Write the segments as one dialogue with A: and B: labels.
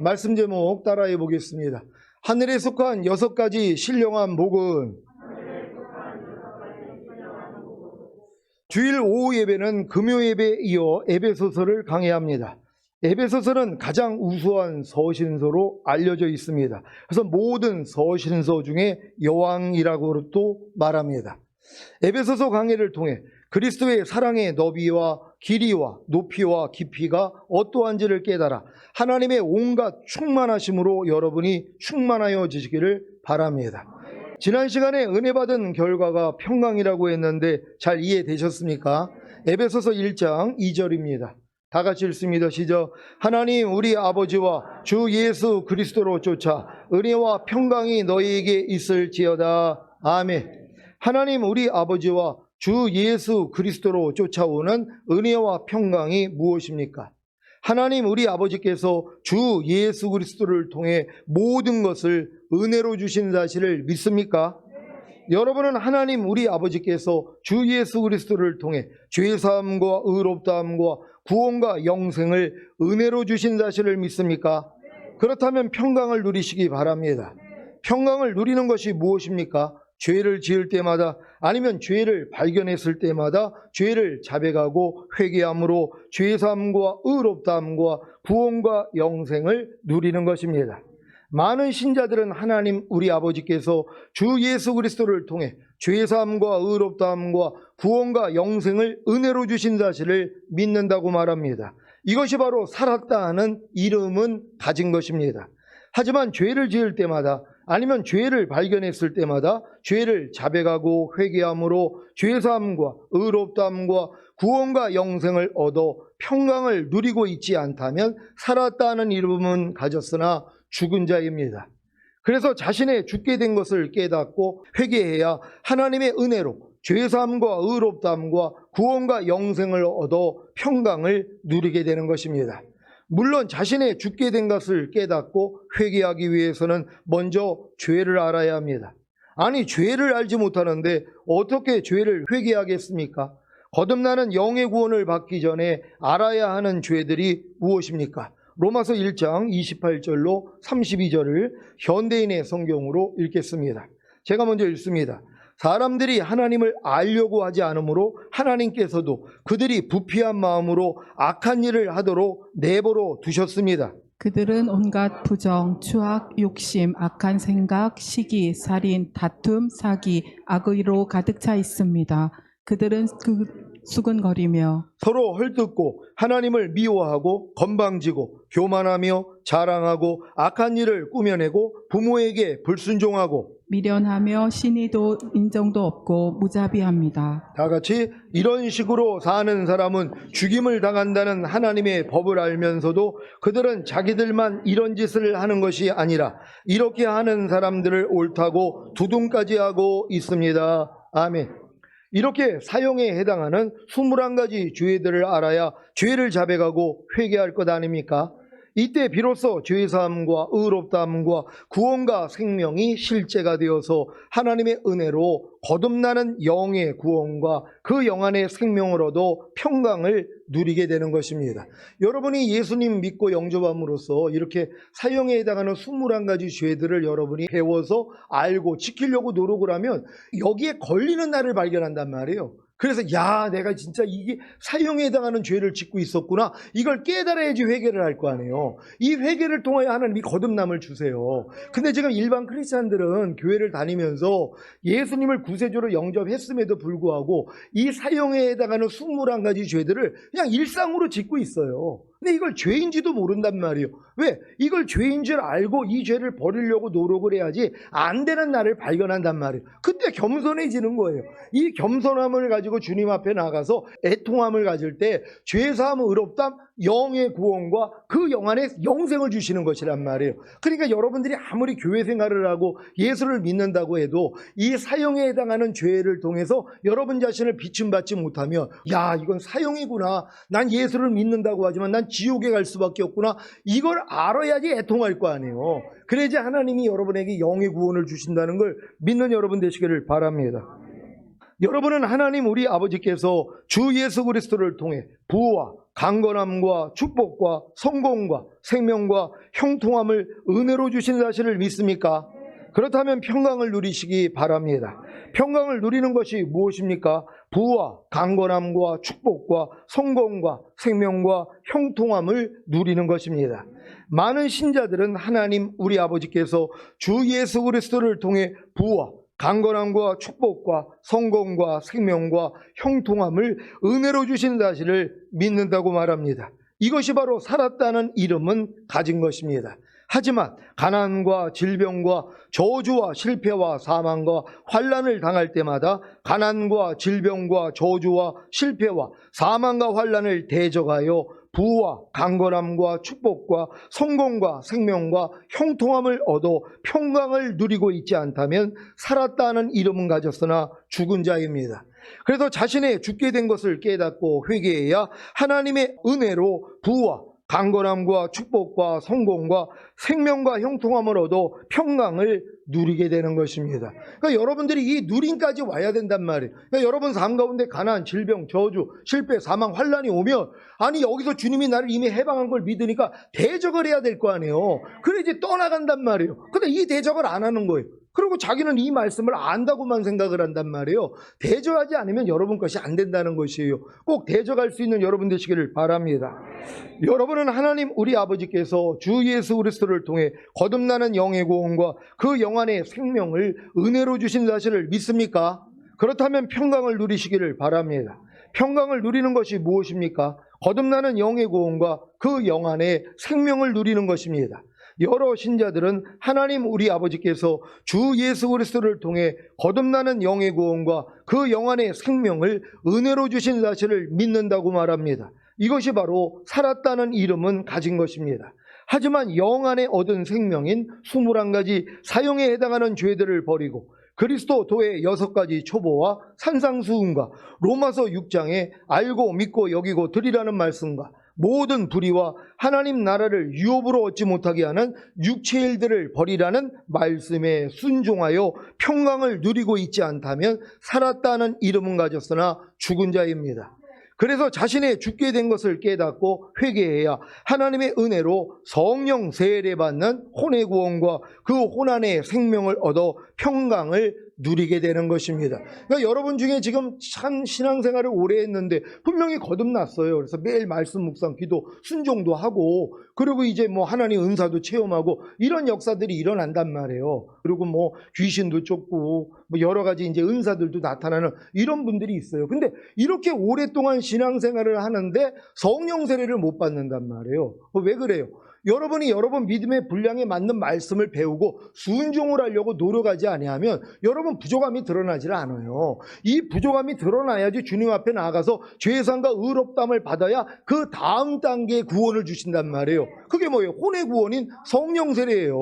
A: 말씀 제목 따라해 보겠습니다. 하늘에 속한 6가지 신령한 목은 주일 오후 예배는 금요 예배에 이어 에베소서를 강해합니다. 에베소서는 가장 우수한 서신서로 알려져 있습니다. 그래서 모든 서신서 중에 여왕이라고도 말합니다. 에베소서 강해를 통해 그리스도의 사랑의 너비와 길이와 높이와 깊이가 어떠한지를 깨달아 하나님의 온갖 충만하심으로 여러분이 충만하여지시기를 바랍니다. 지난 시간에 은혜 받은 결과가 평강이라고 했는데 잘 이해되셨습니까? 에베소서 1장 2절입니다. 다 같이 읽습니다. 시작. 하나님 우리 아버지와 주 예수 그리스도로 쫓아 은혜와 평강이 너희에게 있을지어다. 아멘. 하나님 우리 아버지와 주 예수 그리스도로 쫓아오는 은혜와 평강이 무엇입니까? 하나님 우리 아버지께서 주 예수 그리스도를 통해 모든 것을 은혜로 주신 사실을 믿습니까? 여러분은 하나님 우리 아버지께서 주 예수 그리스도를 통해 죄사함과 의롭다함과 구원과 영생을 은혜로 주신 사실을 믿습니까? 그렇다면 평강을 누리시기 바랍니다. 평강을 누리는 것이 무엇입니까? 죄를 지을 때마다 아니면 죄를 발견했을 때마다 죄를 자백하고 회개함으로 죄사함과 의롭다함과 구원과 영생을 누리는 것입니다. 많은 신자들은 하나님 우리 아버지께서 주 예수 그리스도를 통해 죄사함과 의롭다함과 구원과 영생을 은혜로 주신 사실을 믿는다고 말합니다. 이것이 바로 살았다 하는 이름은 가진 것입니다. 하지만 죄를 지을 때마다 아니면 죄를 발견했을 때마다 죄를 자백하고 회개함으로 죄사함과 의롭다함과 구원과 영생을 얻어 평강을 누리고 있지 않다면 살았다는 이름은 가졌으나 죽은 자입니다. 그래서 자신의 죽게 된 것을 깨닫고 회개해야 하나님의 은혜로 죄사함과 의롭다함과 구원과 영생을 얻어 평강을 누리게 되는 것입니다. 물론 자신의 죽게 된 것을 깨닫고 회개하기 위해서는 먼저 죄를 알아야 합니다. 아니 죄를 알지 못하는데 어떻게 죄를 회개하겠습니까? 거듭나는 영의 구원을 받기 전에 알아야 하는 죄들이 무엇입니까? 로마서 1장 28절로 32절을 현대인의 성경으로 읽겠습니다. 제가 먼저 읽습니다. 사람들이 하나님을 알려고 하지 않으므로 하나님께서도 그들이 부패한 마음으로 악한 일을 하도록 내버려 두셨습니다.
B: 그들은 온갖 부정, 추악, 욕심, 악한 생각, 시기, 살인, 다툼, 사기, 악의로 가득 차 있습니다. 그들은 수근거리며
A: 서로 헐뜯고 하나님을 미워하고 건방지고 교만하며 자랑하고 악한 일을 꾸며내고 부모에게 불순종하고
B: 미련하며 신의도 인정도 없고 무자비합니다.
A: 다 같이 이런 식으로 사는 사람은 죽임을 당한다는 하나님의 법을 알면서도 그들은 자기들만 이런 짓을 하는 것이 아니라 이렇게 하는 사람들을 옳다고 두둥까지 하고 있습니다. 아멘. 이렇게 사형에 해당하는 21가지 죄들을 알아야 죄를 자백하고 회개할 것 아닙니까? 이때 비로소 죄사함과 의롭다함과 구원과 생명이 실제가 되어서 하나님의 은혜로 거듭나는 영의 구원과 그 영 안의 생명을 얻어 평강을 누리게 되는 것입니다. 여러분이 예수님 믿고 영접함으로써 이렇게 사형에 해당하는 21가지 죄들을 여러분이 배워서 알고 지키려고 노력을 하면 여기에 걸리는 날을 발견한단 말이에요. 그래서 야 내가 진짜 이게 사형에 해당하는 죄를 짓고 있었구나. 이걸 깨달아야지 회개를 할 거 아니에요. 이 회개를 통하여 하나님이 거듭남을 주세요. 근데 지금 일반 크리스찬들은 교회를 다니면서 예수님을 구세주로 영접했음에도 불구하고 이 사형에 해당하는 21가지 죄들을 그냥 일상으로 짓고 있어요. 근데 이걸 죄인지도 모른단 말이에요. 왜? 이걸 죄인 줄 알고 이 죄를 버리려고 노력을 해야지 안 되는 날을 발견한단 말이에요. 그때 겸손해지는 거예요. 이 겸손함을 가지고 주님 앞에 나가서 애통함을 가질 때 죄사함, 의롭담, 영의 구원과 그 영 안에 영생을 주시는 것이란 말이에요. 그러니까 여러분들이 아무리 교회 생활을 하고 예수를 믿는다고 해도 이 사형에 해당하는 죄를 통해서 여러분 자신을 비춤받지 못하면 야 이건 사형이구나. 난 예수를 믿는다고 하지만 난 지옥에 갈 수밖에 없구나. 이걸 알아야지 애통할 거 아니에요. 그래야지 하나님이 여러분에게 영의 구원을 주신다는 걸 믿는 여러분 되시기를 바랍니다. 여러분은 하나님 우리 아버지께서 주 예수 그리스도를 통해 부와 강건함과 축복과 성공과 생명과 형통함을 은혜로 주신 사실을 믿습니까? 그렇다면 평강을 누리시기 바랍니다. 평강을 누리는 것이 무엇입니까? 부와 강건함과 축복과 성공과 생명과 형통함을 누리는 것입니다. 많은 신자들은 하나님 우리 아버지께서 주 예수 그리스도를 통해 부와 강건함과 축복과 성공과 생명과 형통함을 은혜로 주신 사실을 믿는다고 말합니다. 이것이 바로 살았다는 이름은 가진 것입니다. 하지만 가난과 질병과 저주와 실패와 사망과 환난을 당할 때마다 가난과 질병과 저주와 실패와 사망과 환난을 대적하여 부와 강건함과 축복과 성공과 생명과 형통함을 얻어 평강을 누리고 있지 않다면 살았다는 이름은 가졌으나 죽은 자입니다. 그래서 자신의 죽게 된 것을 깨닫고 회개해야 하나님의 은혜로 부와 강건함과 축복과 성공과 생명과 형통함을 얻어 평강을 누리게 되는 것입니다. 그러니까 여러분들이 이 누림까지 와야 된단 말이에요. 그러니까 여러분 삶 가운데 가난, 질병, 저주, 실패, 사망, 환난이 오면 아니 여기서 주님이 나를 이미 해방한 걸 믿으니까 대적을 해야 될 거 아니에요. 그래 이제 떠나간단 말이에요. 근데 이 대적을 안 하는 거예요. 그리고 자기는 이 말씀을 안다고만 생각을 한단 말이에요. 대적하지 않으면 여러분 것이 안 된다는 것이에요. 꼭 대적할 수 있는 여러분 되시기를 바랍니다. 여러분은 하나님 우리 아버지께서 주 예수 그리스도를 통해 거듭나는 영의 구원과 그 영 안의 생명을 은혜로 주신 사실을 믿습니까? 그렇다면 평강을 누리시기를 바랍니다. 평강을 누리는 것이 무엇입니까? 거듭나는 영의 구원과 그 영 안의 생명을 누리는 것입니다. 여러 신자들은 하나님 우리 아버지께서 주 예수 그리스도를 통해 거듭나는 영의 구원과 그 영 안의 생명을 은혜로 주신 사실을 믿는다고 말합니다. 이것이 바로 살았다는 이름은 가진 것입니다. 하지만 영 안에 얻은 생명인 21가지 사형에 해당하는 죄들을 버리고 그리스도 도의 6가지 초보와 산상수훈과 로마서 6장에 알고 믿고 여기고 드리라는 말씀과 모든 불의와 하나님 나라를 유업으로 얻지 못하게 하는 육체의 일들을 버리라는 말씀에 순종하여 평강을 누리고 있지 않다면 살았다는 이름은 가졌으나 죽은 자입니다. 그래서 자신의 죽게 된 것을 깨닫고 회개해야 하나님의 은혜로 성령 세례받는 혼의 구원과 그 혼 안의 생명을 얻어 평강을 누리게 되는 것입니다. 그러니까 여러분 중에 지금 참 신앙생활을 오래 했는데 분명히 거듭났어요. 그래서 매일 말씀 묵상 기도 순종도 하고 그리고 이제 뭐 하나님 은사도 체험하고 이런 역사들이 일어난단 말이에요. 그리고 뭐 귀신도 쫓고 뭐 여러 가지 이제 은사들도 나타나는 이런 분들이 있어요. 근데 이렇게 오랫동안 신앙생활을 하는데 성령 세례를 못 받는단 말이에요. 왜 그래요? 여러분이 여러분 믿음의 분량에 맞는 말씀을 배우고 순종을 하려고 노력하지 아니하면 여러분 부족함이 드러나질 않아요. 이 부족함이 드러나야지 주님 앞에 나아가서 죄상과 의롭다함을 받아야 그 다음 단계의 구원을 주신단 말이에요. 그게 뭐예요? 혼의 구원인 성령 세례예요.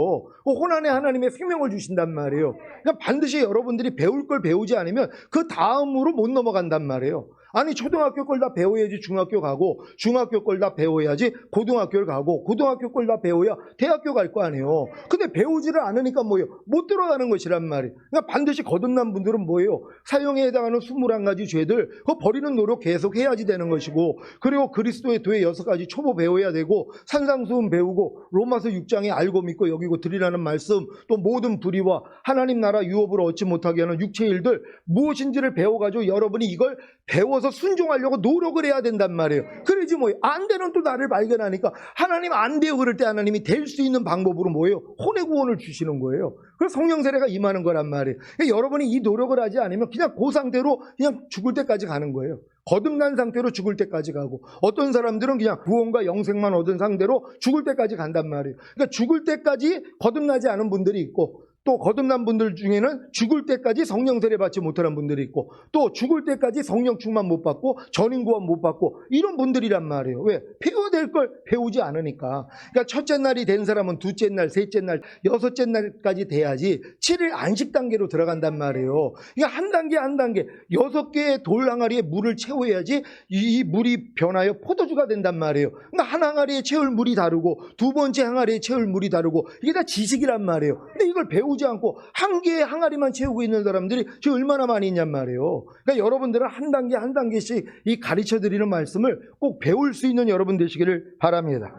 A: 혼 안에 하나님의 생명을 주신단 말이에요. 그러니까 반드시 여러분들이 배울 걸 배우지 않으면 그 다음으로 못 넘어간단 말이에요. 아니 초등학교 걸 다 배워야지 중학교 가고 중학교 걸 다 배워야지 고등학교를 가고 고등학교 걸 다 배워야 대학교 갈 거 아니에요. 근데 배우지를 않으니까 뭐예요? 못 들어가는 것이란 말이에요. 그러니까 반드시 거듭난 분들은 뭐예요? 사형에 해당하는 21가지 죄들 그거 버리는 노력 계속 해야지 되는 것이고 그리고 그리스도의 도의 6가지 초보 배워야 되고 산상수훈 배우고 로마서 6장에 알고 믿고 여기고 드리라는 말씀 또 모든 불의와 하나님 나라 유업으로 얻지 못하게 하는 육체의 일들 무엇인지를 배워가지고 여러분이 이걸 배워서 순종하려고 노력을 해야 된단 말이에요. 그러지 뭐예요? 안 되는 또 나를 발견하니까 하나님 안 돼요 그럴 때 하나님이 될 수 있는 방법으로 뭐예요? 혼의 구원을 주시는 거예요. 그래서 성령 세례가 임하는 거란 말이에요. 그러니까 여러분이 이 노력을 하지 않으면 그냥 그 상태로 그냥 죽을 때까지 가는 거예요. 거듭난 상태로 죽을 때까지 가고 어떤 사람들은 그냥 구원과 영생만 얻은 상태로 죽을 때까지 간단 말이에요. 그러니까 죽을 때까지 거듭나지 않은 분들이 있고 또 거듭난 분들 중에는 죽을 때까지 성령 세례 받지 못하는 분들이 있고 또 죽을 때까지 성령 충만 못 받고 전인 구원 못 받고 이런 분들이란 말이에요. 왜? 배워야 될 걸 배우지 않으니까. 그러니까 첫째 날이 된 사람은 둘째 날, 셋째 날, 6째 날까지 돼야지 7일 안식 단계로 들어간단 말이에요. 그러니까 한 단계 한 단계 6개의 돌 항아리에 물을 채워야지 이 물이 변하여 포도주가 된단 말이에요. 그러니까 한 항아리에 채울 물이 다르고 두 번째 항아리에 채울 물이 다르고 이게 다 지식이란 말이에요. 근데 이걸 배우 배우지 않고 한 개의 항아리만 채우고 있는 사람들이 지금 얼마나 많이 있냔 말이에요. 그러니까 여러분들은 한 단계 한 단계씩 이 가르쳐드리는 말씀을 꼭 배울 수 있는 여러분 되시기를 바랍니다.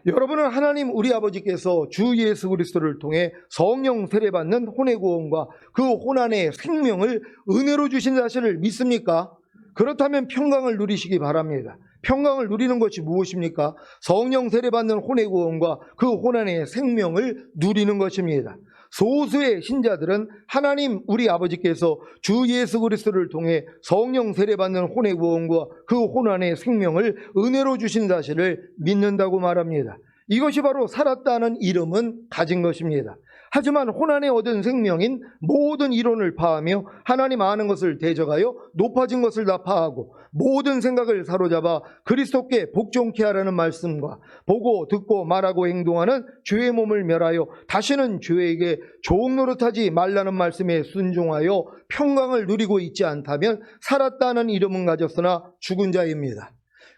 A: 여러분은 하나님 우리 아버지께서 주 예수 그리스도를 통해 성령 세례받는 혼의 구원과 그 혼 안의 생명을 은혜로 주신 사실을 믿습니까? 그렇다면 평강을 누리시기 바랍니다. 평강을 누리는 것이 무엇입니까? 성령 세례받는 혼의 구원과 그 혼 안의 생명을 누리는 것입니다. 소수의 신자들은 하나님 우리 아버지께서 주 예수 그리스도를 통해 성령 세례받는 혼의 구원과 그 혼 안의 생명을 은혜로 주신 사실을 믿는다고 말합니다. 이것이 바로 살았다는 이름은 가진 것입니다. 하지만 혼 안에 얻은 생명인 모든 이론을 파하며 하나님 아는 것을 대적하여 높아진 것을 다 파하고 모든 생각을 사로잡아 그리스도께 복종케 하라는 말씀과 보고 듣고 말하고 행동하는 죄의 몸을 멸하여 다시는 죄에게 종 노릇하지 말라는 말씀에 순종하여 평강을 누리고 있지 않다면 살았다는 이름은 가졌으나 죽은 자입니다.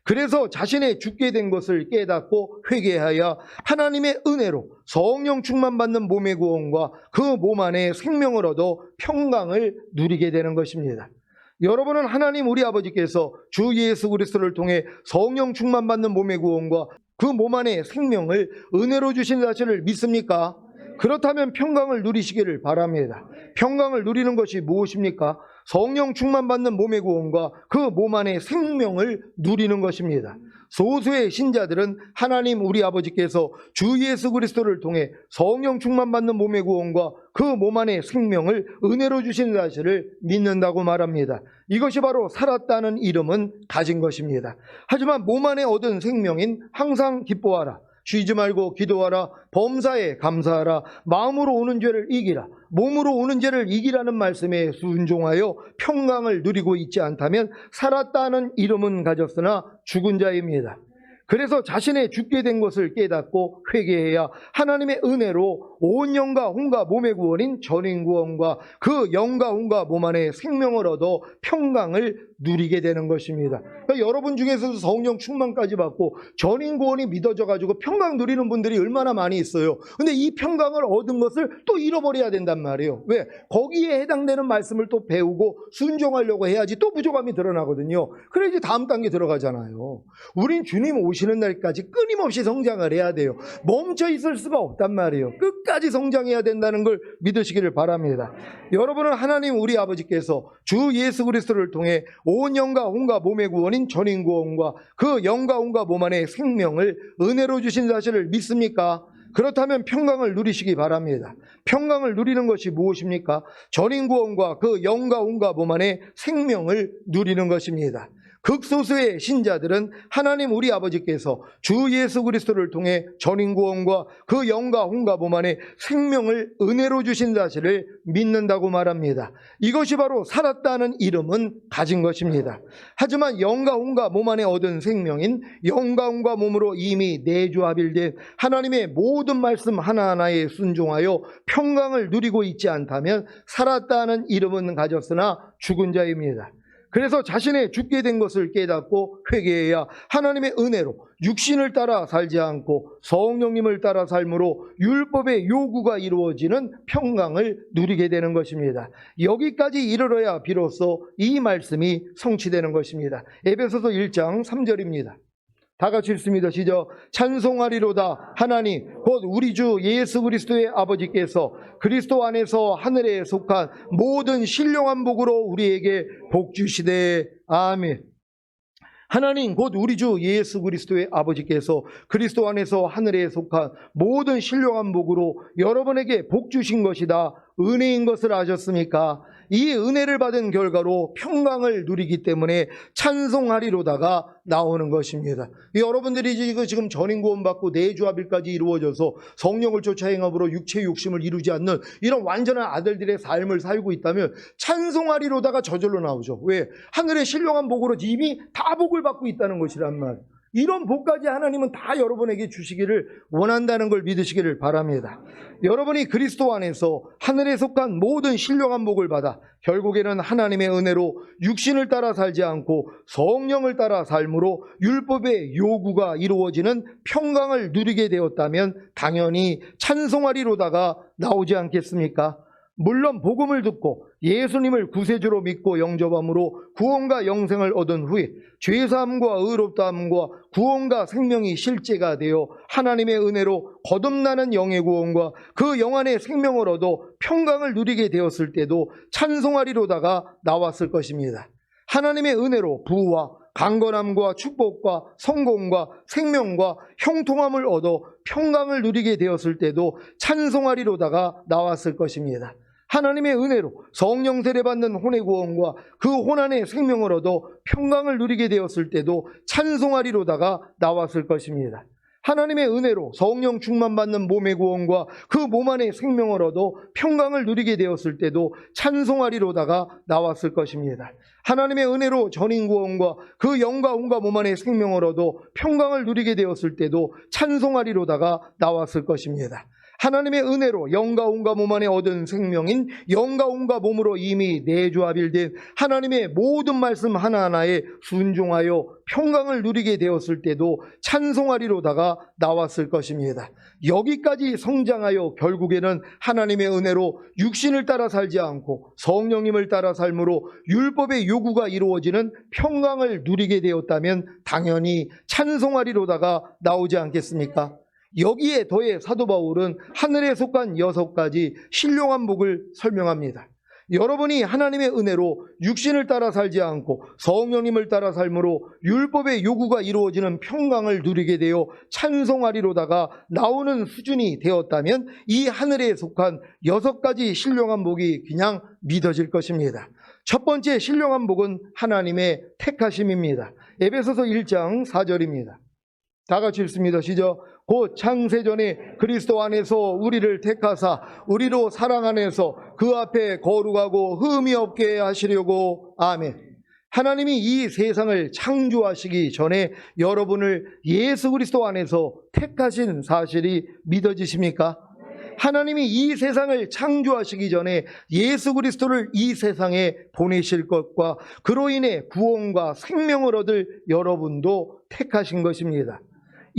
A: 그래서 자신의 죽게 된 것을 깨닫고 회개하여 하나님의 은혜로 성령 충만받는 몸의 구원과 그 몸 안에 생명을 얻어 평강을 누리게 되는 것입니다. 여러분은 하나님 우리 아버지께서 주 예수 그리스도를 통해 성령 충만받는 몸의 구원과 그 몸 안에 생명을 은혜로 주신 사실을 믿습니까? 그렇다면 평강을 누리시기를 바랍니다. 평강을 누리는 것이 무엇입니까? 성령 충만받는 몸의 구원과 그 몸 안의 생명을 누리는 것입니다. 소수의 신자들은 하나님 우리 아버지께서 주 예수 그리스도를 통해 성령 충만받는 몸의 구원과 그 몸 안의 생명을 은혜로 주신 사실을 믿는다고 말합니다. 이것이 바로 살았다는 이름은 가진 것입니다. 하지만 몸 안에 얻은 생명인 항상 기뻐하라, 쉬지 말고 기도하라, 범사에 감사하라, 마음으로 오는 죄를 이기라, 몸으로 오는 죄를 이기라는 말씀에 순종하여 평강을 누리고 있지 않다면 살았다는 이름은 가졌으나 죽은 자입니다. 그래서 자신의 죽게 된 것을 깨닫고 회개해야 하나님의 은혜로 온 영과 혼과 몸의 구원인 전인 구원과 그 영과 혼과 몸 안에 생명을 얻어 평강을 누리게 되는 것입니다. 그러니까 여러분 중에서도 성령 충만까지 받고 전인 구원이 믿어져 가지고 평강 누리는 분들이 얼마나 많이 있어요. 근데 이 평강을 얻은 것을 또 잃어버려야 된단 말이에요. 왜? 거기에 해당되는 말씀을 또 배우고 순종하려고 해야지 또 부족함이 드러나거든요. 그래야지 다음 단계 들어가잖아요. 우린 주님 오시는 날까지 끊임없이 성장을 해야 돼요. 멈춰 있을 수가 없단 말이에요. 끝까지 성장해야 된다는 걸 믿으시기를 바랍니다. 여러분은 하나님 우리 아버지께서 주 예수 그리스도를 통해 온 영과 혼과 몸의 구원인 전인 구원과 그 영과 혼과 몸 안의 생명을 은혜로 주신 사실을 믿습니까? 그렇다면 평강을 누리시기 바랍니다. 평강을 누리는 것이 무엇입니까? 전인 구원과 그 영과 혼과 몸 안의 생명을 누리는 것입니다. 극소수의 신자들은 하나님 우리 아버지께서 주 예수 그리스도를 통해 전인 구원과 그 영과 혼과 몸 안에 생명을 은혜로 주신 사실을 믿는다고 말합니다. 이것이 바로 살았다는 이름은 가진 것입니다. 하지만 영과 혼과 몸 안에 얻은 생명인 영과 혼과 몸으로 이미 내주합일된 하나님의 모든 말씀 하나하나에 순종하여 평강을 누리고 있지 않다면 살았다는 이름은 가졌으나 죽은 자입니다. 그래서 자신의 죽게 된 것을 깨닫고 회개해야 하나님의 은혜로 육신을 따라 살지 않고 성령님을 따라 삶으로 율법의 요구가 이루어지는 평강을 누리게 되는 것입니다. 여기까지 이르러야 비로소 이 말씀이 성취되는 것입니다. 에베소서 1장 3절입니다. 다 같이 읽습니다. 시작. 찬송하리로다 하나님 곧 우리 주 예수 그리스도의 아버지께서 그리스도 안에서 하늘에 속한 모든 신령한 복으로 우리에게 복 주시되 아멘. 하나님 곧 우리 주 예수 그리스도의 아버지께서 그리스도 안에서 하늘에 속한 모든 신령한 복으로 여러분에게 복 주신 것이다. 은혜인 것을 아셨습니까? 이 은혜를 받은 결과로 평강을 누리기 때문에 찬송하리로다가 나오는 것입니다. 여러분들이 지금 전인 구원 받고 내주합일까지 이루어져서 성령을 쫓아 행함으로 육체의 욕심을 이루지 않는 이런 완전한 아들들의 삶을 살고 있다면 찬송하리로다가 저절로 나오죠. 왜? 하늘의 신령한 복으로 이미 다 복을 받고 있다는 것이란 말. 이런 복까지 하나님은 다 여러분에게 주시기를 원한다는 걸 믿으시기를 바랍니다. 여러분이 그리스도 안에서 하늘에 속한 모든 신령한 복을 받아 결국에는 하나님의 은혜로 육신을 따라 살지 않고 성령을 따라 삶으로 율법의 요구가 이루어지는 평강을 누리게 되었다면 당연히 찬송하리로다가 나오지 않겠습니까? 물론 복음을 듣고 예수님을 구세주로 믿고 영접함으로 구원과 영생을 얻은 후에 죄사함과 의롭다함과 구원과 생명이 실제가 되어 하나님의 은혜로 거듭나는 영의 구원과 그 영 안의 생명을 얻어 평강을 누리게 되었을 때도 찬송하리로다가 나왔을 것입니다. 하나님의 은혜로 부와 강건함과 축복과 성공과 생명과 형통함을 얻어 평강을 누리게 되었을 때도 찬송하리로다가 나왔을 것입니다. 하나님의 은혜로 성령 세례받는 혼의 구원과 그 혼 안의 생명을 얻어 평강을 누리게 되었을 때도 찬송하리로다가 나왔을 것입니다. 하나님의 은혜로 성령 충만받는 몸의 구원과 그 몸 안의 생명을 얻어 평강을 누리게 되었을 때도 찬송하리로다가 나왔을 것입니다. 하나님의 은혜로 전인구원과 그 영과 온과 몸 안의 생명을 얻어 평강을 누리게 되었을 때도 찬송하리로다가 나왔을 것입니다. 하나님의 은혜로 영과 온과 몸 안에 얻은 생명인 영과 온과 몸으로 이미 내주합일된 하나님의 모든 말씀 하나하나에 순종하여 평강을 누리게 되었을 때도 찬송하리로다가 나왔을 것입니다. 여기까지 성장하여 결국에는 하나님의 은혜로 육신을 따라 살지 않고 성령님을 따라 삶으로 율법의 요구가 이루어지는 평강을 누리게 되었다면 당연히 찬송하리로다가 나오지 않겠습니까? 여기에 더해 사도 바울은 하늘에 속한 6가지 신령한 복을 설명합니다. 여러분이 하나님의 은혜로 육신을 따라 살지 않고 성령님을 따라 삶으로 율법의 요구가 이루어지는 평강을 누리게 되어 찬송하리로다가 나오는 수준이 되었다면 이 하늘에 속한 6가지 신령한 복이 그냥 믿어질 것입니다. 첫 번째 신령한 복은 하나님의 택하심입니다. 에베소서 1장 4절입니다. 다 같이 읽습니다. 시작. 곧 창세전에 그리스도 안에서 우리를 택하사 우리로 사랑 안에서 그 앞에 거룩하고 흠이 없게 하시려고. 아멘. 하나님이 이 세상을 창조하시기 전에 여러분을 예수 그리스도 안에서 택하신 사실이 믿어지십니까? 하나님이 이 세상을 창조하시기 전에 예수 그리스도를 이 세상에 보내실 것과 그로 인해 구원과 생명을 얻을 여러분도 택하신 것입니다.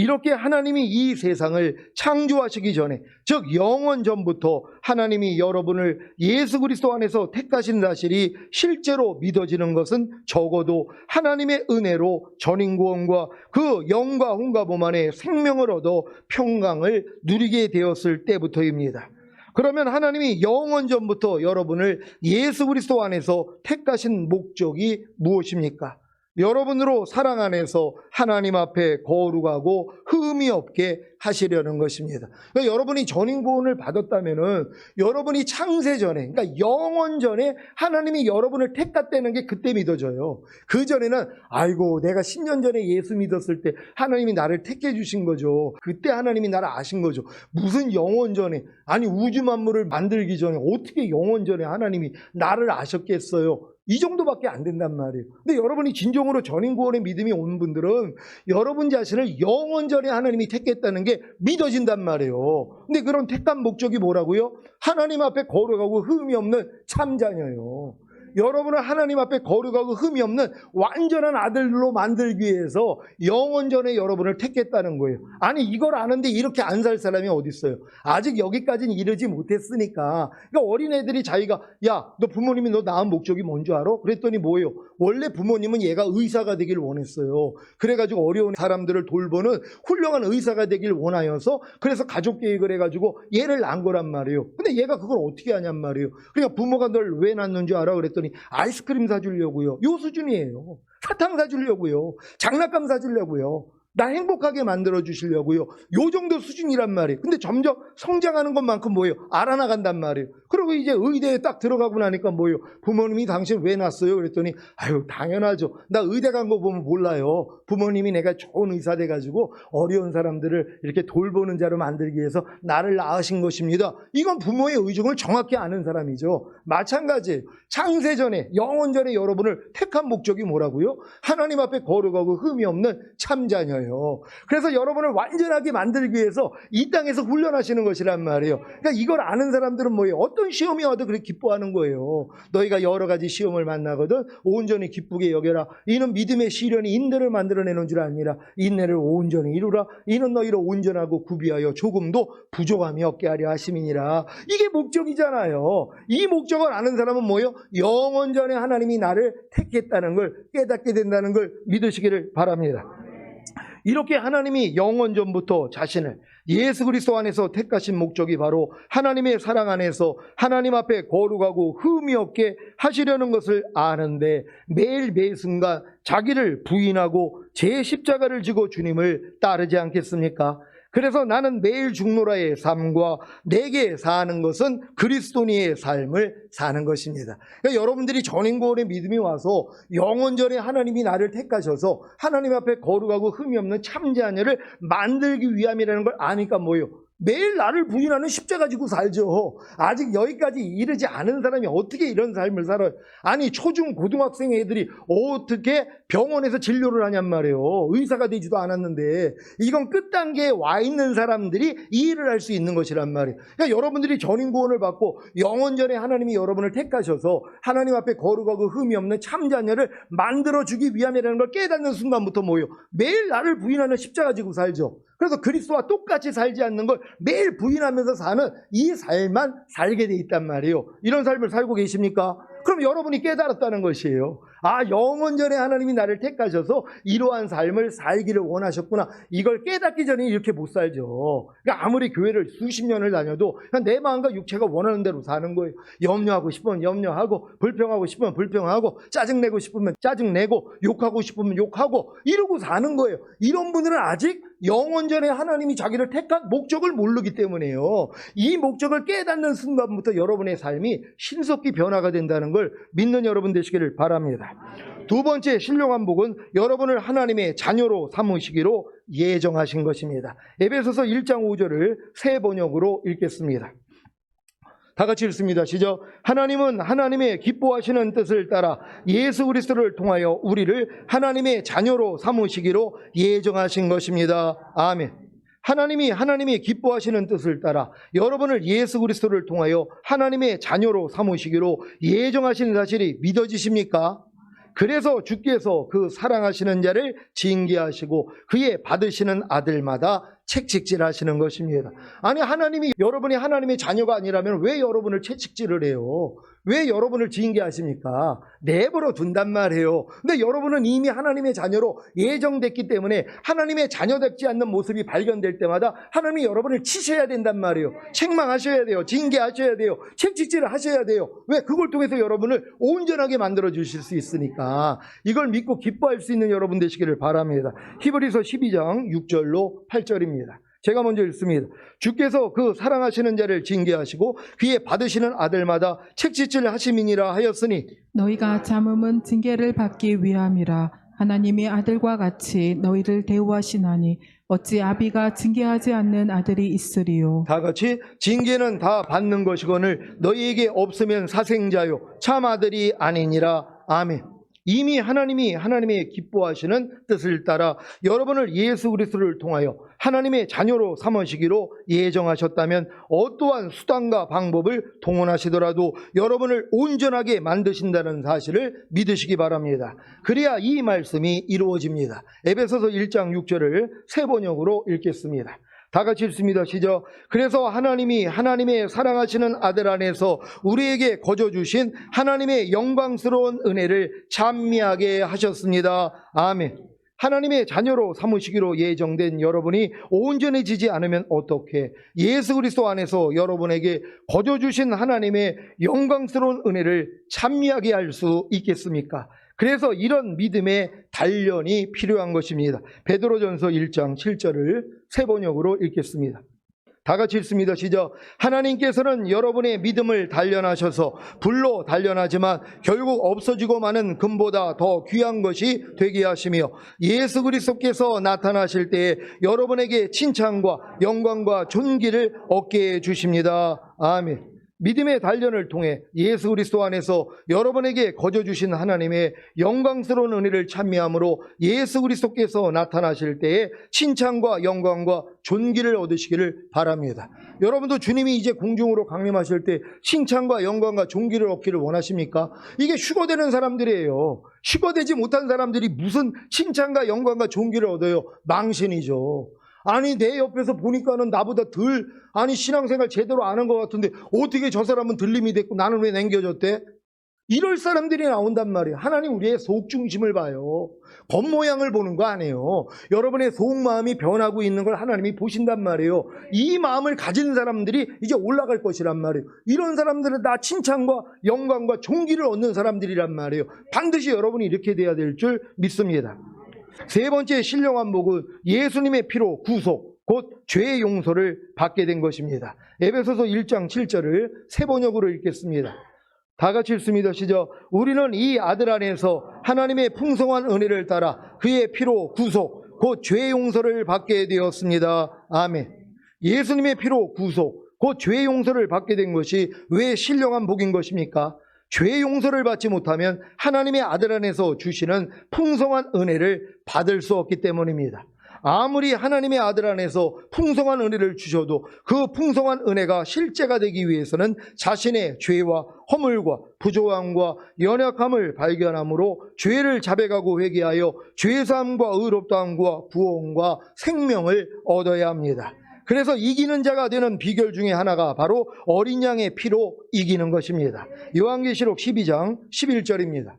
A: 이렇게 하나님이 이 세상을 창조하시기 전에, 즉 영원 전부터 하나님이 여러분을 예수 그리스도 안에서 택하신 사실이 실제로 믿어지는 것은 적어도 하나님의 은혜로 전인구원과 그 영과 혼과 몸 안에 생명을 얻어 평강을 누리게 되었을 때부터입니다. 그러면 하나님이 영원 전부터 여러분을 예수 그리스도 안에서 택하신 목적이 무엇입니까? 여러분으로 사랑 안에서 하나님 앞에 거룩하고 흠이 없게 하시려는 것입니다. 그러니까 여러분이 전인구원을 받았다면은 여러분이 창세전에, 그러니까 영원 전에 하나님이 여러분을 택했다는 게 그때 믿어져요. 그 전에는 아이고 내가 10년 전에 예수 믿었을 때 하나님이 나를 택해 주신 거죠. 그때 하나님이 나를 아신 거죠. 무슨 영원 전에, 아니 우주 만물을 만들기 전에 어떻게 영원 전에 하나님이 나를 아셨겠어요? 이 정도밖에 안 된단 말이에요. 근데 여러분이 진정으로 전인구원의 믿음이 온 분들은 여러분 자신을 영원 전에 하나님이 택했다는 게 믿어진단 말이에요. 근데 그런 택한 목적이 뭐라고요? 하나님 앞에 거룩하고 흠이 없는 참자녀예요. 여러분을 하나님 앞에 거룩하고 흠이 없는 완전한 아들로 만들기 위해서 영원 전에 여러분을 택했다는 거예요. 아니 이걸 아는데 이렇게 안 살 사람이 어디 있어요? 아직 여기까지는 이르지 못했으니까. 그러니까 어린애들이 자기가 야, 너 부모님이 너 낳은 목적이 뭔지 알아? 그랬더니 뭐예요? 원래 부모님은 얘가 의사가 되길 원했어요. 그래가지고 어려운 사람들을 돌보는 훌륭한 의사가 되길 원하여서 그래서 가족 계획을 해가지고 얘를 낳은 거란 말이에요. 근데 얘가 그걸 어떻게 하냔 말이에요. 그러니까 부모가 널 왜 낳는 줄 알아? 그랬더니 아이스크림 사주려고요. 요 수준이에요. 사탕 사주려고요. 장난감 사주려고요. 나 행복하게 만들어 주시려고요. 요 정도 수준이란 말이에요. 근데 점점 성장하는 것만큼 뭐예요? 알아나간단 말이에요. 그리고 이제 의대에 딱 들어가고 나니까 뭐예요? 부모님이 당신 왜 낳았어요? 그랬더니 아유 당연하죠. 나 의대 간 거 보면 몰라요. 부모님이 내가 좋은 의사 돼가지고 어려운 사람들을 이렇게 돌보는 자로 만들기 위해서 나를 낳으신 것입니다. 이건 부모의 의중을 정확히 아는 사람이죠. 마찬가지예요. 창세전에 영원전에 여러분을 택한 목적이 뭐라고요? 하나님 앞에 거룩하고 흠이 없는 참자녀예요. 그래서 여러분을 완전하게 만들기 위해서 이 땅에서 훈련하시는 것이란 말이에요. 그러니까 이걸 아는 사람들은 뭐예요? 어떤 시험이 와도 그렇게 기뻐하는 거예요. 너희가 여러 가지 시험을 만나거든 온전히 기쁘게 여겨라. 이는 믿음의 시련이 인내를 만들어내는 줄 아니라 인내를 온전히 이루라. 이는 너희를 온전하고 구비하여 조금도 부족함이 없게 하려 하심이니라. 이게 목적이잖아요. 이 목적을 아는 사람은 뭐예요? 영원전에 하나님이 나를 택했다는 걸 깨닫게 된다는 걸 믿으시기를 바랍니다. 이렇게 하나님이 영원전부터 자신을 예수 그리스도 안에서 택하신 목적이 바로 하나님의 사랑 안에서 하나님 앞에 거룩하고 흠이 없게 하시려는 것을 아는데 매일 매 순간 자기를 부인하고 제 십자가를 지고 주님을 따르지 않겠습니까? 그래서 나는 매일 죽노라의 삶과 내게 사는 것은 그리스도니의 삶을 사는 것입니다. 그러니까 여러분들이 전인구원의 믿음이 와서 영원전에 하나님이 나를 택하셔서 하나님 앞에 거룩하고 흠이 없는 참자녀를 만들기 위함이라는 걸 아니까 뭐예요? 매일 나를 부인하는 십자가 지고 살죠. 아직 여기까지 이르지 않은 사람이 어떻게 이런 삶을 살아요? 아니 초중 고등학생 애들이 어떻게 병원에서 진료를 하냔 말이에요. 의사가 되지도 않았는데 이건 끝 단계에 와 있는 사람들이 이 일을 할 수 있는 것이란 말이에요. 그러니까 여러분들이 전인구원을 받고 영원전에 하나님이 여러분을 택하셔서 하나님 앞에 거룩하고 흠이 없는 참자녀를 만들어주기 위함이라는 걸 깨닫는 순간부터 뭐예요? 매일 나를 부인하는 십자가 지고 살죠. 그래서 그리스도와 똑같이 살지 않는 걸 매일 부인하면서 사는 이 삶만 살게 돼 있단 말이에요. 이런 삶을 살고 계십니까? 그럼 여러분이 깨달았다는 것이에요. 아, 영원전에 하나님이 나를 택하셔서 이러한 삶을 살기를 원하셨구나. 이걸 깨닫기 전에 이렇게 못 살죠. 그러니까 아무리 교회를 수십 년을 다녀도 그냥 내 마음과 육체가 원하는 대로 사는 거예요. 염려하고 싶으면 염려하고, 불평하고 싶으면 불평하고, 짜증내고 싶으면 짜증내고, 욕하고 싶으면 욕하고, 이러고 사는 거예요. 이런 분들은 아직 영원전에 하나님이 자기를 택한 목적을 모르기 때문에요. 이 목적을 깨닫는 순간부터 여러분의 삶이 신속히 변화가 된다는 걸 믿는 여러분 되시기를 바랍니다. 두 번째 신령한 복은 여러분을 하나님의 자녀로 삼으시기로 예정하신 것입니다. 에베소서 1장 5절을 새 번역으로 읽겠습니다. 다 같이 읽습니다. 시작. 하나님은 하나님의 기뻐하시는 뜻을 따라 예수 그리스도를 통하여 우리를 하나님의 자녀로 삼으시기로 예정하신 것입니다. 아멘. 하나님이 하나님의 기뻐하시는 뜻을 따라 여러분을 예수 그리스도를 통하여 하나님의 자녀로 삼으시기로 예정하신 사실이 믿어지십니까? 그래서 주께서 그 사랑하시는 자를 징계하시고 그의 받으시는 아들마다 채찍질하시는 것입니다. 아니 하나님이 여러분이 하나님의 자녀가 아니라면 왜 여러분을 채찍질을 해요? 왜 여러분을 징계하십니까? 내버려 둔단 말이에요. 근데 여러분은 이미 하나님의 자녀로 예정됐기 때문에 하나님의 자녀답지 않는 모습이 발견될 때마다 하나님이 여러분을 치셔야 된단 말이에요. 책망하셔야 돼요. 징계하셔야 돼요. 채찍질을 하셔야 돼요. 왜? 그걸 통해서 여러분을 온전하게 만들어 주실 수 있으니까 이걸 믿고 기뻐할 수 있는 여러분 되시기를 바랍니다. 히브리서 12장 6절로 8절입니다. 제가 먼저 읽습니다. 주께서 그 사랑하시는 자를 징계하시고 그의 받으시는 아들마다 책짓질 하심이니라 하였으니
B: 너희가 참음은 징계를 받기 위함이라. 하나님이 아들과 같이 너희를 대우하시나니 어찌 아비가 징계하지 않는 아들이 있으리요.
A: 다 같이 징계는 다 받는 것이거늘 너희에게 없으면 사생자요 참 아들이 아니니라. 아멘. 이미 하나님이 하나님의 기뻐하시는 뜻을 따라 여러분을 예수 그리스도를 통하여 하나님의 자녀로 삼으시기로 예정하셨다면 어떠한 수단과 방법을 동원하시더라도 여러분을 온전하게 만드신다는 사실을 믿으시기 바랍니다. 그래야 이 말씀이 이루어집니다. 에베소서 1장 6절을 새 번역으로 읽겠습니다. 다 같이 읽습니다. 시작. 그래서 하나님이 하나님의 사랑하시는 아들 안에서 우리에게 거저 주신 하나님의 영광스러운 은혜를 찬미하게 하셨습니다. 아멘. 하나님의 자녀로 삼으시기로 예정된 여러분이 온전해지지 않으면 어떻게 예수 그리스도 안에서 여러분에게 거저 주신 하나님의 영광스러운 은혜를 찬미하게 할 수 있겠습니까? 그래서 이런 믿음의 단련이 필요한 것입니다. 베드로전서 1장 7절을 새 번역으로 읽겠습니다. 다 같이 읽습니다. 시작. 하나님께서는 여러분의 믿음을 단련하셔서 불로 단련하지만 결국 없어지고 마는 금보다 더 귀한 것이 되게 하시며 예수 그리스도께서 나타나실 때에 여러분에게 칭찬과 영광과 존귀를 얻게 해 주십니다. 아멘. 믿음의 단련을 통해 예수 그리스도 안에서 여러분에게 거저 주신 하나님의 영광스러운 은혜를 찬미함으로 예수 그리스도께서 나타나실 때에 칭찬과 영광과 존귀를 얻으시기를 바랍니다. 여러분도 주님이 이제 공중으로 강림하실 때 칭찬과 영광과 존귀를 얻기를 원하십니까? 이게 휴거되는 사람들이에요. 휴거되지 못한 사람들이 무슨 칭찬과 영광과 존귀를 얻어요? 망신이죠. 아니 내 옆에서 보니까는 나보다 덜 신앙생활 제대로 안 한 것 같은데 어떻게 저 사람은 들림이 됐고 나는 왜 남겨졌대? 이럴 사람들이 나온단 말이에요. 하나님 우리의 속중심을 봐요. 겉모양을 보는 거 아니에요. 여러분의 속마음이 변하고 있는 걸 하나님이 보신단 말이에요. 이 마음을 가진 사람들이 이제 올라갈 것이란 말이에요. 이런 사람들은 다 칭찬과 영광과 존귀를 얻는 사람들이란 말이에요. 반드시 여러분이 이렇게 돼야 될 줄 믿습니다. 세 번째 신령한 복은 예수님의 피로 구속, 곧 죄의 용서를 받게 된 것입니다. 에베소서 1장 7절을 세 번역으로 읽겠습니다. 다 같이 읽습니다. 시작. 우리는 이 아들 안에서 하나님의 풍성한 은혜를 따라 그의 피로 구속, 곧 죄의 용서를 받게 되었습니다. 아멘. 예수님의 피로 구속, 곧 죄의 용서를 받게 된 것이 왜 신령한 복인 것입니까? 죄의 용서를 받지 못하면 하나님의 아들 안에서 주시는 풍성한 은혜를 받을 수 없기 때문입니다. 아무리 하나님의 아들 안에서 풍성한 은혜를 주셔도 그 풍성한 은혜가 실제가 되기 위해서는 자신의 죄와 허물과 부조함과 연약함을 발견함으로 죄를 자백하고 회개하여 죄사함과 의롭다함과 구원과 생명을 얻어야 합니다. 그래서 이기는 자가 되는 비결 중에 하나가 바로 어린 양의 피로 이기는 것입니다. 요한계시록 12장 11절입니다.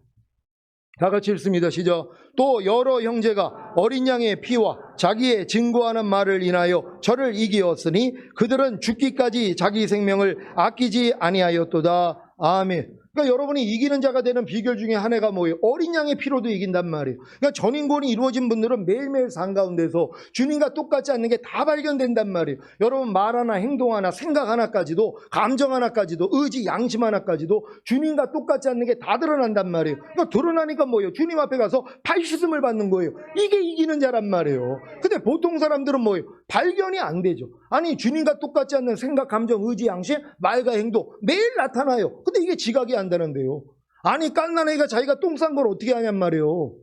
A: 다 같이 읽습니다. 시작. 또 여러 형제가 어린 양의 피와 자기의 증거하는 말을 인하여 저를 이기었으니 그들은 죽기까지 자기 생명을 아끼지 아니하였도다. 아멘. 그러니까 여러분이 이기는 자가 되는 비결 중에 하나가 뭐예요? 어린 양의 피로도 이긴단 말이에요. 그러니까 전인권이 이루어진 분들은 매일매일 삶 가운데서 주님과 똑같지 않는 게 다 발견된단 말이에요. 여러분 말 하나, 행동 하나, 생각 하나까지도, 감정 하나까지도, 의지, 양심 하나까지도 주님과 똑같지 않는 게 다 드러난단 말이에요. 그러니까 드러나니까 뭐예요? 주님 앞에 가서 발씻음을 받는 거예요. 이게 이기는 자란 말이에요. 근데 보통 사람들은 뭐예요? 발견이 안 되죠. 아니 주님과 똑같지 않는 생각, 감정, 의지, 양심, 말과 행동 매일 나타나요. 근데 이게 지각이 안 되는데요. 아니 깐난애가 자기가 똥 싼 걸 어떻게 하냔 말이에요.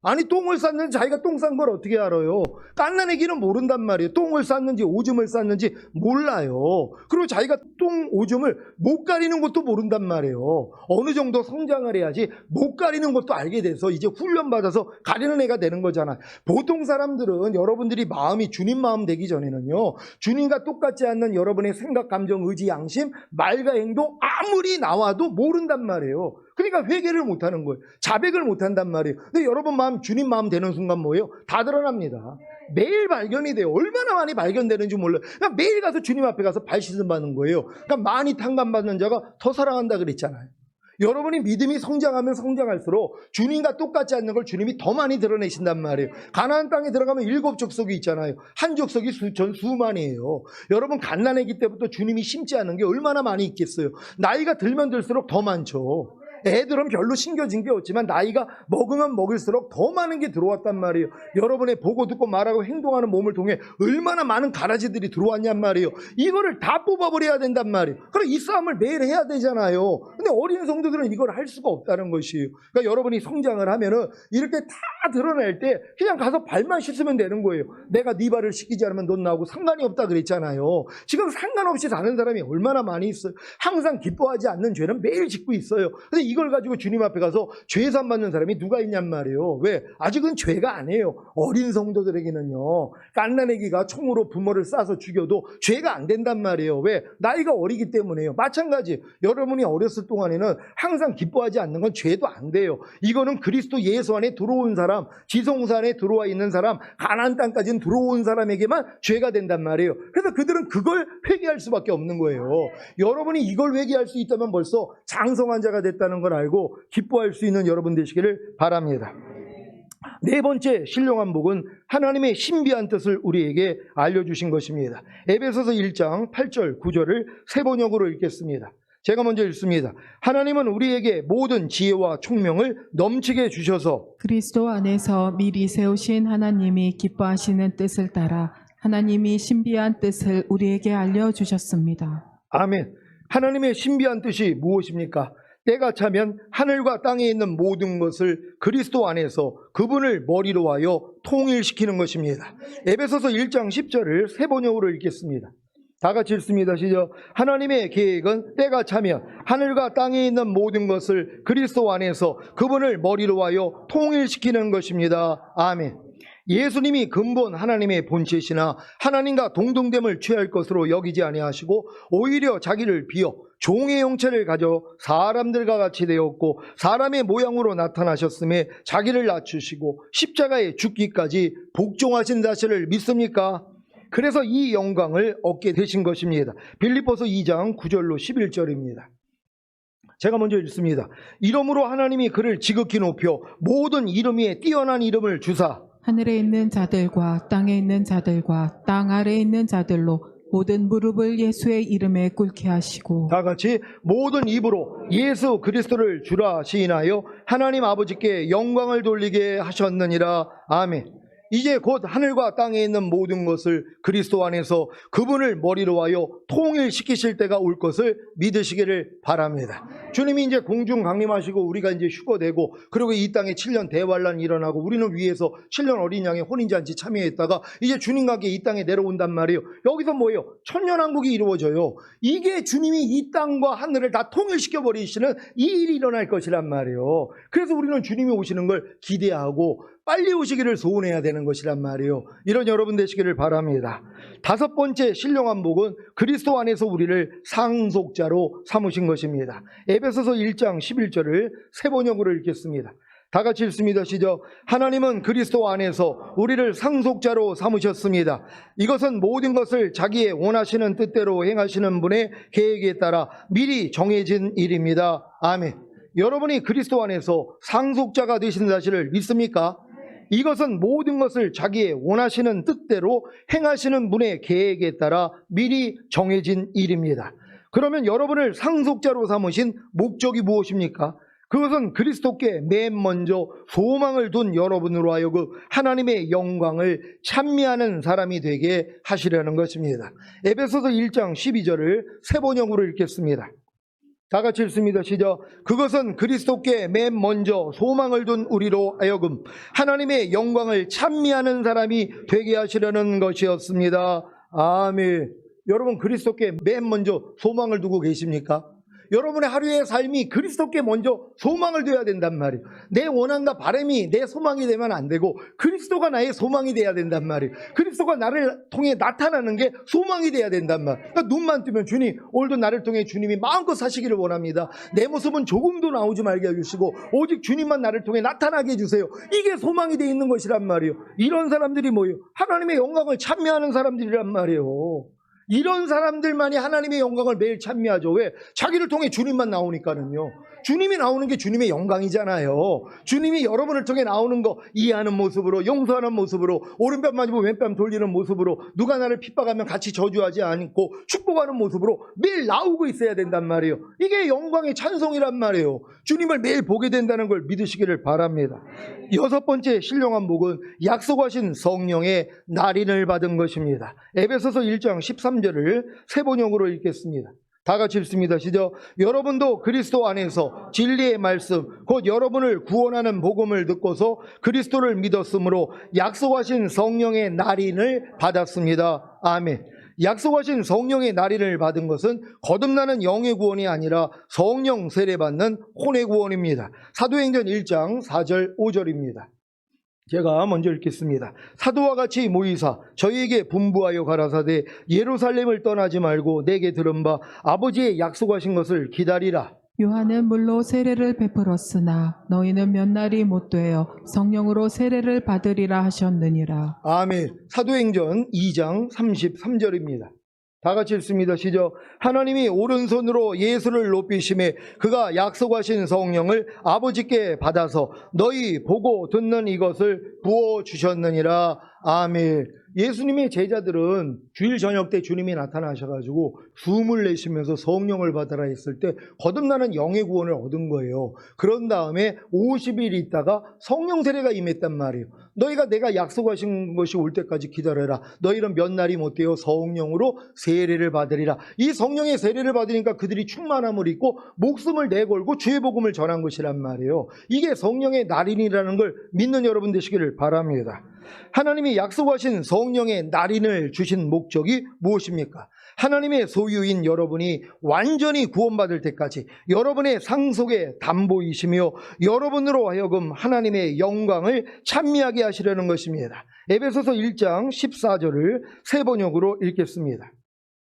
A: 아니 똥을 쌌는지 자기가 똥 싼 걸 어떻게 알아요? 깐난애기는 모른단 말이에요. 똥을 쌌는지 오줌을 쌌는지 몰라요. 그리고 자기가 똥 오줌을 못 가리는 것도 모른단 말이에요. 어느 정도 성장을 해야지 못 가리는 것도 알게 돼서 이제 훈련받아서 가리는 애가 되는 거잖아요. 보통 사람들은 여러분들이 마음이 주님 마음 되기 전에는요, 주님과 똑같지 않는 여러분의 생각, 감정, 의지, 양심, 말과 행동 아무리 나와도 모른단 말이에요. 그러니까 회개를 못하는 거예요. 자백을 못한단 말이에요. 근데 여러분 마음 주님 마음 되는 순간 뭐예요? 다 드러납니다. 매일 발견이 돼요. 얼마나 많이 발견되는지 몰라요. 그러니까 매일 가서 주님 앞에 가서 발씻음 받는 거예요. 그러니까 많이 탕감받는 자가 더 사랑한다 그랬잖아요. 여러분이 믿음이 성장하면 성장할수록 주님과 똑같지 않는 걸 주님이 더 많이 드러내신단 말이에요. 가나안 땅에 들어가면 7 족속이 있잖아요. 한 족속이 수만이에요. 여러분 갓난아기 때부터 주님이 심지 않은 게 얼마나 많이 있겠어요. 나이가 들면 들수록 더 많죠. 애들은 별로 신겨진 게 없지만 나이가 먹으면 먹을수록 더 많은 게 들어왔단 말이에요. 여러분의 보고 듣고 말하고 행동하는 몸을 통해 얼마나 많은 가라지들이 들어왔냔 말이에요. 이거를 다 뽑아버려야 된단 말이에요. 그럼 이 싸움을 매일 해야 되잖아요. 근데 어린 성도들은 이걸 할 수가 없다는 것이에요. 그러니까 여러분이 성장을 하면은 이렇게 다 드러낼 때 그냥 가서 발만 씻으면 되는 거예요. 내가 네 발을 씻기지 않으면 넌 나하고 상관이 없다 그랬잖아요. 지금 상관없이 사는 사람이 얼마나 많이 있어요. 항상 기뻐하지 않는 죄는 매일 짓고 있어요. 근데 이걸 가지고 주님 앞에 가서 죄산 받는 사람이 누가 있냔 말이에요. 왜? 아직은 죄가 아니에요. 어린 성도들에게는요, 갓난아기가 총으로 부모를 쏴서 죽여도 죄가 안 된단 말이에요. 왜? 나이가 어리기 때문에요. 마찬가지 여러분이 어렸을 동안에는 항상 기뻐하지 않는 건 죄도 안 돼요. 이거는 그리스도 예수 안에 들어온 사람, 지성소 안에 들어와 있는 사람, 가나안 땅까지는 들어온 사람에게만 죄가 된단 말이에요. 그래서 그들은 그걸 회개할 수밖에 없는 거예요. 여러분이 이걸 회개할 수 있다면 벌써 장성한 자가 됐다는 걸 알고 기뻐할 수 있는 여러분 되시기를 바랍니다. 네 번째 신령한 복은 하나님의 신비한 뜻을 우리에게 알려주신 것입니다. 에베소서 1장 8절 9절을 새 번역으로 읽겠습니다. 제가 먼저 읽습니다. 하나님은 우리에게 모든 지혜와 총명을 넘치게 주셔서
B: 그리스도 안에서 미리 세우신 하나님이 기뻐하시는 뜻을 따라 하나님이 신비한 뜻을 우리에게 알려주셨습니다.
A: 아멘. 하나님의 신비한 뜻이 무엇입니까? 때가 차면 하늘과 땅에 있는 모든 것을 그리스도 안에서 그분을 머리로 하여 통일시키는 것입니다. 에베소서 1장 10절을 새 번역으로 읽겠습니다. 다 같이 읽습니다. 시작. 하나님의 계획은 때가 차면 하늘과 땅에 있는 모든 것을 그리스도 안에서 그분을 머리로 하여 통일시키는 것입니다. 아멘. 예수님이 근본 하나님의 본체시나 하나님과 동등됨을 취할 것으로 여기지 아니하시고 오히려 자기를 비어 종의 형체를 가져 사람들과 같이 되었고 사람의 모양으로 나타나셨음에 자기를 낮추시고 십자가에 죽기까지 복종하신 사실을 믿습니까? 그래서 이 영광을 얻게 되신 것입니다. 빌립보서 2장 9절로 11절입니다. 제가 먼저 읽습니다. 이러므로 하나님이 그를 지극히 높여 모든 이름 위에 뛰어난 이름을 주사
B: 하늘에 있는 자들과 땅에 있는 자들과 땅 아래에 있는 자들로 모든 무릎을 예수의 이름에 꿇게 하시고
A: 다 같이 모든 입으로 예수 그리스도를 주라 시인하여 하나님 아버지께 영광을 돌리게 하셨느니라. 아멘. 이제 곧 하늘과 땅에 있는 모든 것을 그리스도 안에서 그분을 머리로 하여 통일시키실 때가 올 것을 믿으시기를 바랍니다. 주님이 이제 공중 강림하시고 우리가 이제 휴거되고 그리고 이 땅에 7년 대환란이 일어나고 우리는 위에서 7년 어린 양의 혼인잔치 참여했다가 이제 주님과 함께 이 땅에 내려온단 말이에요. 여기서 뭐예요? 천년왕국이 이루어져요. 이게 주님이 이 땅과 하늘을 다 통일시켜 버리시는 이 일이 일어날 것이란 말이에요. 그래서 우리는 주님이 오시는 걸 기대하고 빨리 오시기를 소원해야 되는 것이란 말이에요. 이런 여러분 되시기를 바랍니다. 다섯 번째 신령한 복은 그리스도 안에서 우리를 상속자로 삼으신 것입니다. 에베소서 1장 11절을 새 번역으로 읽겠습니다. 다 같이 읽습니다. 시작. 하나님은 그리스도 안에서 우리를 상속자로 삼으셨습니다. 이것은 모든 것을 자기의 원하시는 뜻대로 행하시는 분의 계획에 따라 미리 정해진 일입니다. 아멘. 여러분이 그리스도 안에서 상속자가 되신 사실을 믿습니까? 이것은 모든 것을 자기의 원하시는 뜻대로 행하시는 분의 계획에 따라 미리 정해진 일입니다. 그러면 여러분을 상속자로 삼으신 목적이 무엇입니까? 그것은 그리스도께 맨 먼저 소망을 둔 여러분으로 하여금 하나님의 영광을 찬미하는 사람이 되게 하시려는 것입니다. 에베소서 1장 12절을 새 번역으로 읽겠습니다. 다 같이 읽습니다. 시작. 그것은 그리스도께 맨 먼저 소망을 둔 우리로 하여금 하나님의 영광을 찬미하는 사람이 되게 하시려는 것이었습니다. 아멘. 여러분 그리스도께 맨 먼저 소망을 두고 계십니까? 여러분의 하루의 삶이 그리스도께 먼저 소망을 둬야 된단 말이에요. 내 원한과 바람이 내 소망이 되면 안 되고 그리스도가 나의 소망이 돼야 된단 말이에요. 그리스도가 나를 통해 나타나는 게 소망이 돼야 된단 말이에요. 그러니까 눈만 뜨면 주님, 오늘도 나를 통해 주님이 마음껏 사시기를 원합니다. 내 모습은 조금도 나오지 말게 해주시고 오직 주님만 나를 통해 나타나게 해주세요. 이게 소망이 돼 있는 것이란 말이에요. 이런 사람들이 뭐예요? 하나님의 영광을 찬미하는 사람들이란 말이에요. 이런 사람들만이 하나님의 영광을 매일 찬미하죠. 왜? 자기를 통해 주님만 나오니까는요. 주님이 나오는 게 주님의 영광이잖아요. 주님이 여러분을 통해 나오는 거 이해하는 모습으로, 용서하는 모습으로, 오른뺨 맞으면 왼뺨 돌리는 모습으로, 누가 나를 핍박하면 같이 저주하지 않고 축복하는 모습으로 매일 나오고 있어야 된단 말이에요. 이게 영광의 찬송이란 말이에요. 주님을 매일 보게 된다는 걸 믿으시기를 바랍니다. 여섯 번째 신령한 복은 약속하신 성령의 날인을 받은 것입니다. 에베소서 1장 13절을 새 번역으로 읽겠습니다. 다 같이 읽습니다. 시작. 여러분도 그리스도 안에서 진리의 말씀 곧 여러분을 구원하는 복음을 듣고서 그리스도를 믿었으므로 약속하신 성령의 날인을 받았습니다. 아멘. 약속하신 성령의 날인을 받은 것은 거듭나는 영의 구원이 아니라 성령 세례받는 혼의 구원입니다. 사도행전 1장 4절 5절입니다. 제가 먼저 읽겠습니다. 사도와 같이 모이사 저희에게 분부하여 가라사대 예루살렘을 떠나지 말고 내게 들은 바 아버지의 약속하신 것을 기다리라.
B: 요한은 물로 세례를 베풀었으나 너희는 몇 날이 못 되어 성령으로 세례를 받으리라 하셨느니라.
A: 아멘. 사도행전 2장 33절입니다. 다 같이 읽습니다. 시작. 하나님이 오른손으로 예수를 높이심에 그가 약속하신 성령을 아버지께 받아서 너희 보고 듣는 이것을 부어주셨느니라. 아멘. 예수님의 제자들은 주일 저녁 때 주님이 나타나셔가지고 숨을 내쉬면서 성령을 받아라 했을 때 거듭나는 영의 구원을 얻은 거예요. 그런 다음에 50일 있다가 성령 세례가 임했단 말이에요. 너희가 내가 약속하신 것이 올 때까지 기다려라. 너희는 몇 날이 못되어 성령으로 세례를 받으리라. 이 성령의 세례를 받으니까 그들이 충만함을 입고 목숨을 내걸고 주의 복음을 전한 것이란 말이에요. 이게 성령의 날인이라는 걸 믿는 여러분 되시기를 바랍니다. 하나님이 약속하신 성령의 날인을 주신 목적이 무엇입니까? 하나님의 소유인 여러분이 완전히 구원받을 때까지 여러분의 상속의 담보이시며 여러분으로 하여금 하나님의 영광을 찬미하게 하시려는 것입니다. 에베소서 1장 14절을 세 번역으로 읽겠습니다.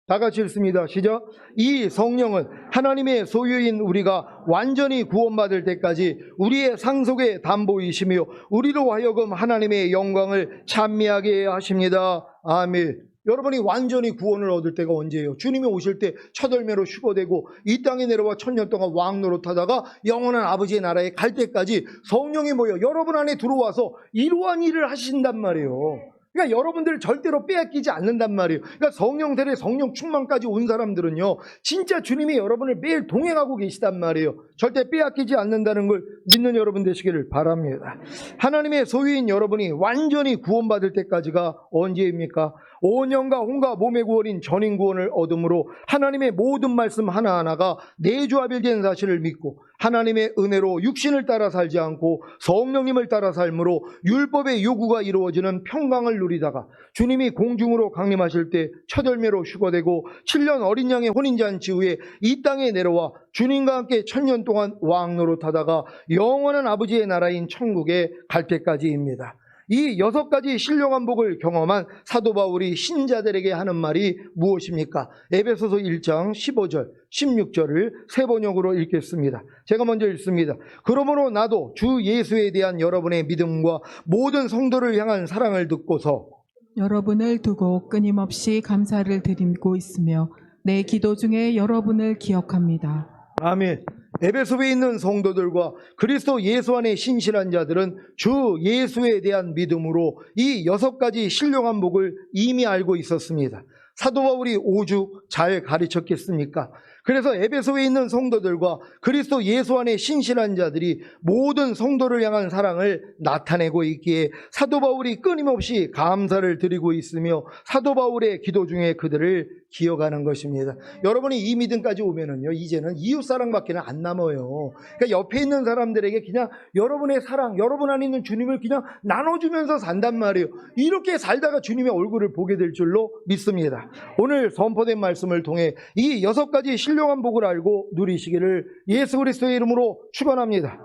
A: 다 같이 읽습니다. 시작. 이 성령은 하나님의 소유인 우리가 완전히 구원받을 때까지 우리의 상속의 담보이시며 우리로 하여금 하나님의 영광을 찬미하게 하십니다. 아멘. 여러분이 완전히 구원을 얻을 때가 언제예요? 주님이 오실 때 첫 열매로 휴거되고 이 땅에 내려와 1000년 동안 왕 노릇하다가 영원한 아버지의 나라에 갈 때까지 성령이 모여 여러분 안에 들어와서 이러한 일을 하신단 말이에요. 그러니까 여러분들을 절대로 빼앗기지 않는단 말이에요. 그러니까 성령 세례, 성령 충만까지 온 사람들은요, 진짜 주님이 여러분을 매일 동행하고 계시단 말이에요. 절대 빼앗기지 않는다는 걸 믿는 여러분 되시기를 바랍니다. 하나님의 소유인 여러분이 완전히 구원받을 때까지가 언제입니까? 온 영과 혼과 몸의 구원인 전인 구원을 얻음으로 하나님의 모든 말씀 하나하나가 내주합일된 사실을 믿고 하나님의 은혜로 육신을 따라 살지 않고 성령님을 따라 삶으로 율법의 요구가 이루어지는 평강을 누리다가 주님이 공중으로 강림하실 때 첫 열매로 휴거되고 7년 어린 양의 혼인잔치 후에 이 땅에 내려와 주님과 함께 1000년 동안 왕 노릇하다가 영원한 아버지의 나라인 천국에 갈 때까지입니다. 이 6가지 신령한 복을 경험한 사도 바울이 신자들에게 하는 말이 무엇입니까? 에베소서 1장 15절, 16절을 세 번역으로 읽겠습니다. 제가 먼저 읽습니다. 그러므로 나도 주 예수에 대한 여러분의 믿음과 모든 성도를 향한 사랑을 듣고서
B: 여러분을 두고 끊임없이 감사를 드리고 있으며 내 기도 중에 여러분을 기억합니다.
A: 아멘. 에베소에 있는 성도들과 그리스도 예수 안에 신실한 자들은 주 예수에 대한 믿음으로 이 6가지 신령한 복을 이미 알고 있었습니다. 사도 바울이 오죽 잘 가르쳤겠습니까? 그래서 에베소에 있는 성도들과 그리스도 예수 안에 신실한 자들이 모든 성도를 향한 사랑을 나타내고 있기에 사도 바울이 끊임없이 감사를 드리고 있으며 사도 바울의 기도 중에 그들을 기억하는 것입니다. 여러분이 이 믿음까지 오면은요, 이제는 이웃 사랑밖에 안 남아요. 그러니까 옆에 있는 사람들에게 그냥 여러분의 사랑, 여러분 안에 있는 주님을 그냥 나눠주면서 산단 말이에요. 이렇게 살다가 주님의 얼굴을 보게 될 줄로 믿습니다. 오늘 선포된 말씀을 통해 이 6가지 신령한 복을 알고 누리시기를 예수 그리스도의 이름으로 축원합니다.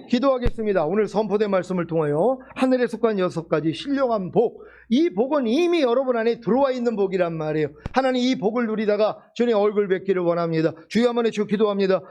A: 기도하겠습니다. 오늘 선포된 말씀을 통하여 하늘에 속한 6가지 신령한 복, 이 복은 이미 여러분 안에 들어와 있는 복이란 말이에요. 하나님 이 복을 누리다가 주님의 얼굴 뵙기를 원합니다. 주여 한번 해주시고 기도합니다.